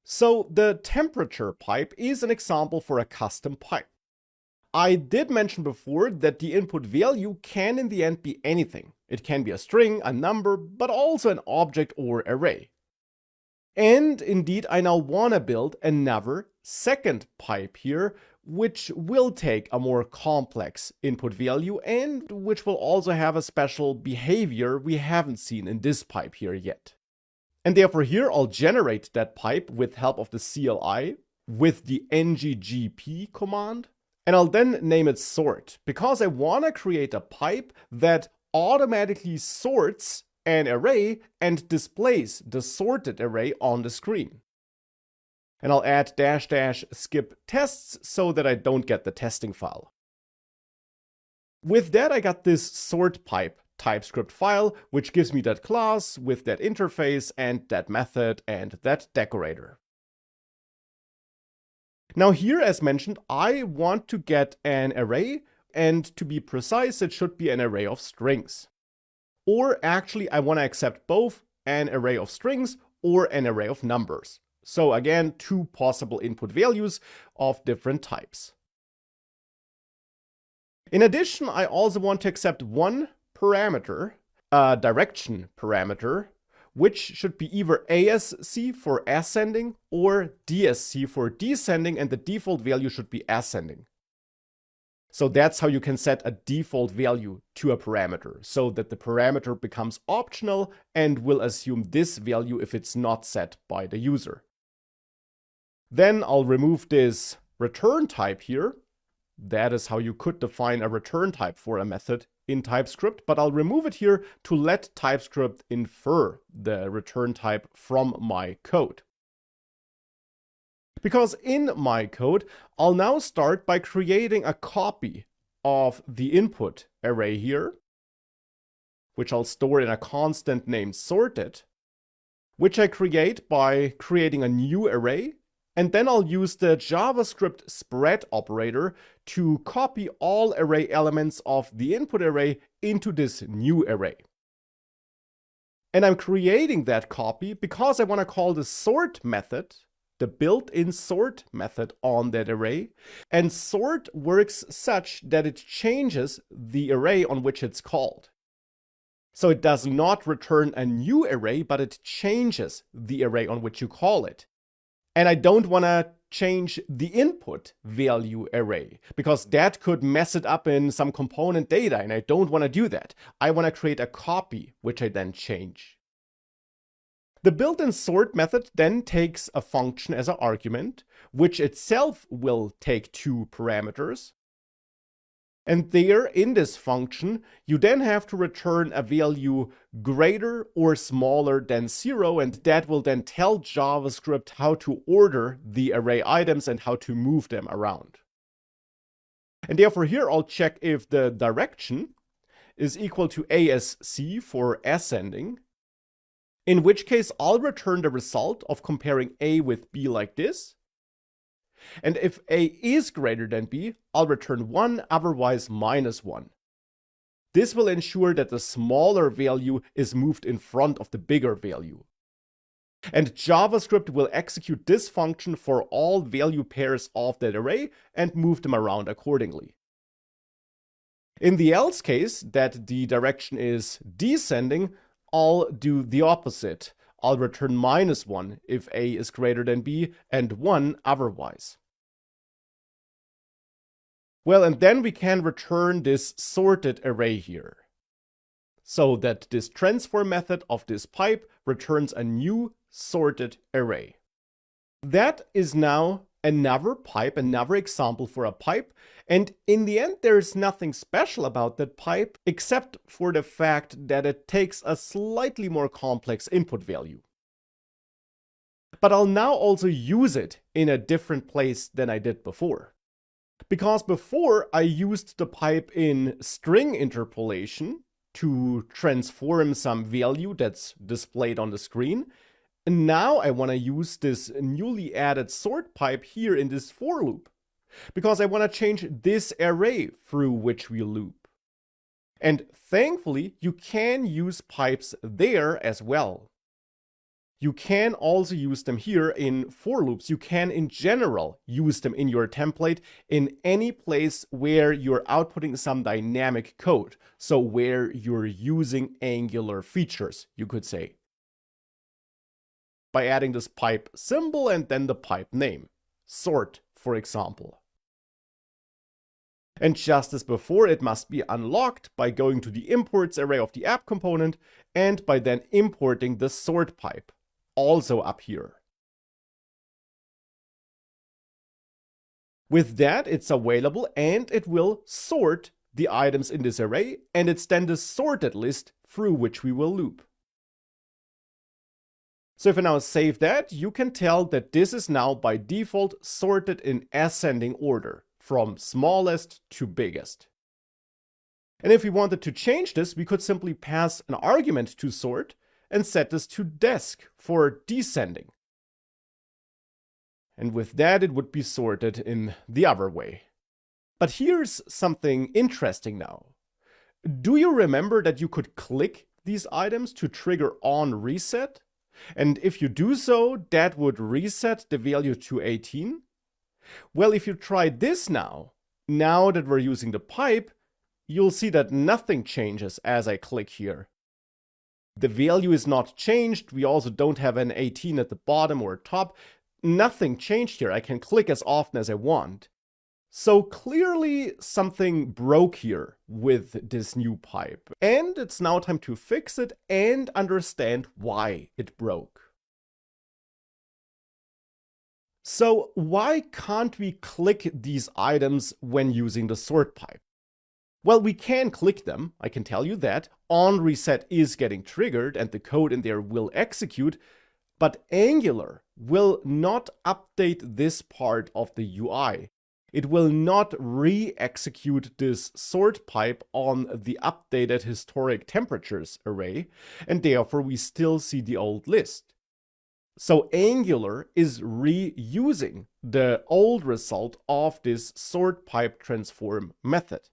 So the temperature pipe is an example for a custom pipe. I did mention before that the input value can in the end be anything. It can be a string, a number, but also an object or array. And indeed, I now want to build another second pipe here, which will take a more complex input value and which will also have a special behavior we haven't seen in this pipe here yet. And therefore here I'll generate that pipe with help of the CLI with the nggp command. And I'll then name it sort, because I want to create a pipe that automatically sorts an array and displays the sorted array on the screen. And I'll add -- skip tests so that I don't get the testing file. With that, I got this sort pipe TypeScript file, which gives me that class with that interface and that method and that decorator. Now here, as mentioned, I want to get an array, and to be precise, it should be an array of strings. Or actually, I want to accept both an array of strings or an array of numbers. So again, two possible input values of different types. In addition, I also want to accept one parameter, a direction parameter, which should be either ASC for ascending or DSC for descending, and the default value should be ascending. So that's how you can set a default value to a parameter, so that the parameter becomes optional and will assume this value if it's not set by the user. Then I'll remove this return type here. That is how you could define a return type for a method in TypeScript, but I'll remove it here to let TypeScript infer the return type from my code. Because in my code, I'll now start by creating a copy of the input array here, which I'll store in a constant named sorted, which I create by creating a new array. And then I'll use the JavaScript spread operator to copy all array elements of the input array into this new array. And I'm creating that copy because I want to call the sort method, the built-in sort method on that array. And sort works such that it changes the array on which it's called. So it does not return a new array, but it changes the array on which you call it. And I don't want to change the input value array, because that could mess it up in some component data, and I don't want to do that. I want to create a copy, which I then change. The built-in sort method then takes a function as an argument, which itself will take two parameters. And there, in this function, you then have to return a value greater or smaller than 0, and that will then tell JavaScript how to order the array items and how to move them around. And therefore here I'll check if the direction is equal to ASC for ascending, in which case I'll return the result of comparing A with B like this. And if A is greater than B, I'll return 1, otherwise -1. This will ensure that the smaller value is moved in front of the bigger value. And JavaScript will execute this function for all value pairs of that array and move them around accordingly. In the else case, that the direction is descending, I'll do the opposite. I'll return -1 if A is greater than B and 1 otherwise. Well, and then we can return this sorted array here, so that this transform method of this pipe returns a new sorted array. That is now another pipe, another example for a pipe, and in the end there's nothing special about that pipe except for the fact that it takes a slightly more complex input value. But I'll now also use it in a different place than I did before. Because before I used the pipe in string interpolation to transform some value that's displayed on the screen. And now I want to use this newly added sort pipe here in this for loop, because I want to change this array through which we loop. And thankfully, you can use pipes there as well. You can also use them here in for loops. You can, in general, use them in your template in any place where you're outputting some dynamic code. So where you're using Angular features, you could say, by adding this pipe symbol and then the pipe name. Sort, for example. And just as before, it must be unlocked by going to the imports array of the app component and by then importing the sort pipe, also up here. With that, it's available and it will sort the items in this array, and it's then the sorted list through which we will loop. So if I now save that, you can tell that this is now by default sorted in ascending order, from smallest to biggest. And if we wanted to change this, we could simply pass an argument to sort and set this to desc for descending. And with that, it would be sorted in the other way. But here's something interesting now. Do you remember that you could click these items to trigger on reset? And if you do so, that would reset the value to 18. Well, if you try this now that we're using the pipe, you'll see that nothing changes as I click here. The value is not changed. We also don't have an 18 at the bottom or top. Nothing changed here. I can click as often as I want. So clearly something broke here with this new pipe. And it's now time to fix it and understand why it broke. So why can't we click these items when using the sort pipe? Well, we can click them, I can tell you that. On reset is getting triggered and the code in there will execute, but Angular will not update this part of the UI. It will not re-execute this sort pipe on the updated historic temperatures array, and therefore we still see the old list. So Angular is reusing the old result of this sort pipe transform method.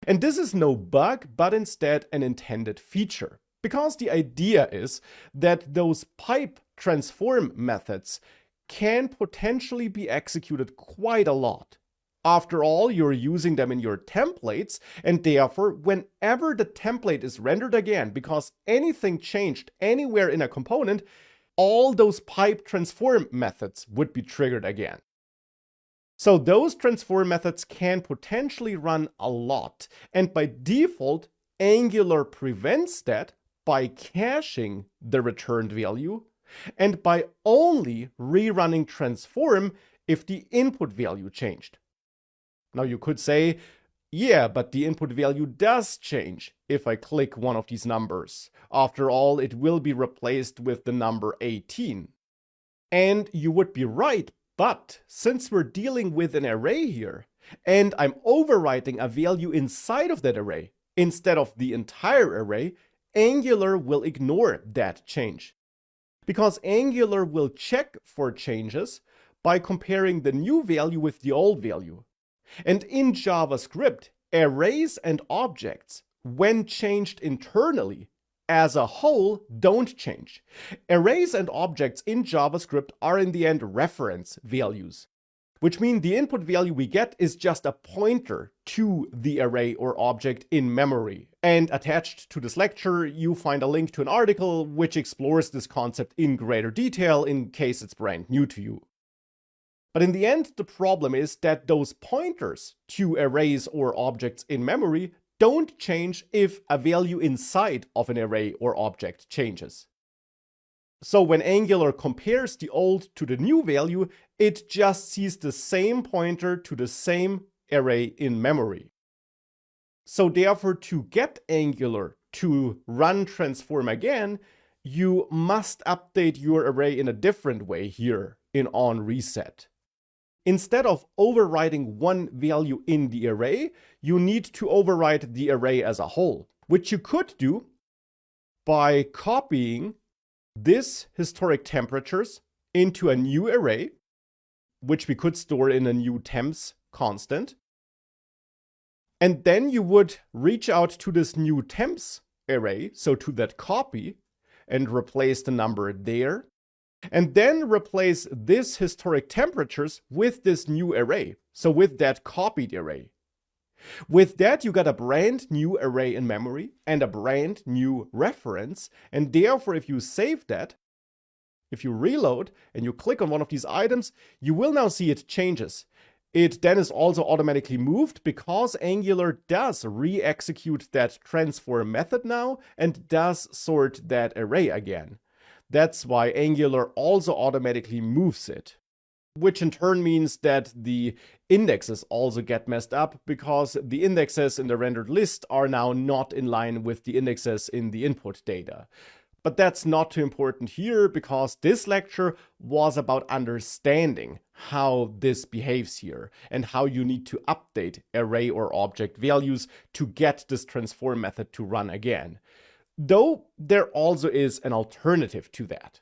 And this is no bug, but instead an intended feature. Because the idea is that those pipe transform methods can potentially be executed quite a lot. After all, you're using them in your templates, and therefore, whenever the template is rendered again, because anything changed anywhere in a component, all those pipe transform methods would be triggered again. So those transform methods can potentially run a lot, and by default, Angular prevents that by caching the returned value and by only rerunning transform if the input value changed. Now you could say, yeah, but the input value does change if I click one of these numbers. After all, it will be replaced with the number 18. And you would be right, but since we're dealing with an array here, and I'm overwriting a value inside of that array instead of the entire array, Angular will ignore that change. Because Angular will check for changes by comparing the new value with the old value. And in JavaScript, arrays and objects, when changed internally, as a whole, don't change. Arrays and objects in JavaScript are in the end reference values, which mean the input value we get is just a pointer to the array or object in memory. And attached to this lecture, you find a link to an article which explores this concept in greater detail in case it's brand new to you. But in the end, the problem is that those pointers to arrays or objects in memory don't change if a value inside of an array or object changes. So when Angular compares the old to the new value, it just sees the same pointer to the same array in memory. So therefore, to get Angular to run transform again, you must update your array in a different way here in onReset. Instead of overriding one value in the array, you need to override the array as a whole, which you could do by copying this historic temperatures into a new array, which we could store in a new temps constant. And then you would reach out to this new temps array, so to that copy, and replace the number there. And then replace this historic temperatures with this new array. So with that copied array. With that, you got a brand new array in memory and a brand new reference. And therefore, if you save that, if you reload and you click on one of these items, you will now see it changes. It then is also automatically moved because Angular does re-execute that transform method now and does sort that array again. That's why Angular also automatically moves it. Which in turn means that the indexes also get messed up because the indexes in the rendered list are now not in line with the indexes in the input data. But that's not too important here because this lecture was about understanding how this behaves here and how you need to update array or object values to get this transform method to run again. Though there also is an alternative to that.